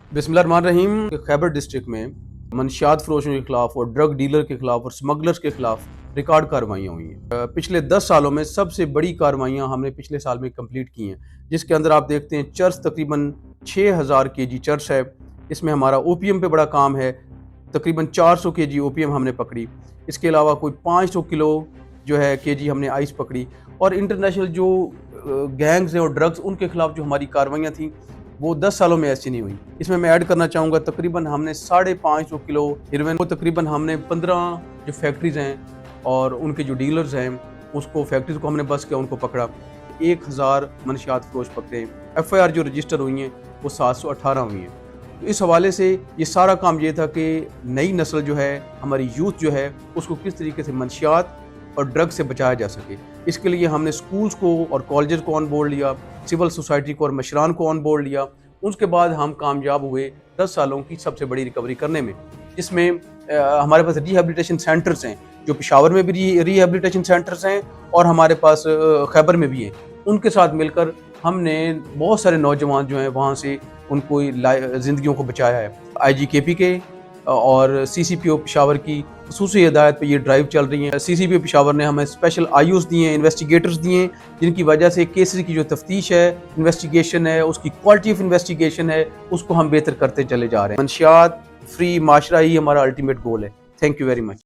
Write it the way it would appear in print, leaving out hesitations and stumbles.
बिस्मिल्लाहिर्रहमानिर्रहीम। खैबर डिस्ट्रिक्ट में मनशियात फरोशों के खिलाफ और ड्रग डीलर के खिलाफ और स्मगलर्स के खिलाफ रिकॉर्ड कार्रवाइयाँ हुई हैं। पिछले 10 सालों में सबसे बड़ी कार्रवाइयाँ हमने पिछले साल में कंप्लीट की हैं, जिसके अंदर आप देखते हैं चर्स तकरीबन 6000 केजी चर्स है। इसमें हमारा ओपीएम पे बड़ा काम है, तकरीबन 400 केजी ओपीएम हमने पकड़ी। इसके अलावा कोई 500 किलो जो है केजी हमने आइस पकड़ी। और इंटरनेशनल जो गैंग्स हैं और ड्रग्स, उनके खिलाफ जो हमारी कार्रवाइयाँ थी वो 10 सालों में ऐसी नहीं हुई। इसमें मैं ऐड करना चाहूँगा तकरीबन हमने 550 किलो हेरोइन को, तकरीबन हमने 15 जो फैक्ट्रीज हैं और उनके जो डीलर्स हैं उसको फैक्ट्रीज को हमने बस किया, उनको पकड़ा। 1000 मनशियात फरोश पकड़े। एफआईआर जो रजिस्टर हुई हैं वो 718 हुई हैं। तो इस हवाले से ये सारा काम ये था कि नई नस्ल जो है, हमारी यूथ जो है, उसको किस तरीके से मनशियात और ड्रग से बचाया जा सके। इसके लिए हमने स्कूल्स को और कॉलेजेस को ऑन बोर्ड लिया, सिविल सोसाइटी को और मशरान को ऑन बोर्ड लिया। उसके बाद हम कामयाब हुए 10 सालों की सबसे बड़ी रिकवरी करने में, जिसमें हमारे पास रिहैबिलिटेशन सेंटर्स हैं, जो पेशावर में भी रिहैबिलिटेशन सेंटर्स हैं और हमारे पास खैबर में भी हैं। उनके साथ मिलकर हमने बहुत सारे नौजवान जो हैं वहाँ से उनको ज़िंदगियों को बचाया है। IGKP के और CCPO पेशावर की ख़ुसूसी हिदायत पे ये ड्राइव चल रही है। CCPO पेशावर ने हमें स्पेशल IOs दिए हैं, इन्वेस्टिगेटर्स दिए हैं, जिनकी वजह से केसेस की जो तफ्तीश है, इन्वेस्टिगेशन है, उसकी क्वालिटी ऑफ इन्वेस्टिगेशन है, उसको हम बेहतर करते चले जा रहे हैं। मंशियात फ्री माशरा ही हमारा अल्टीमेट गोल है। Thank you very much.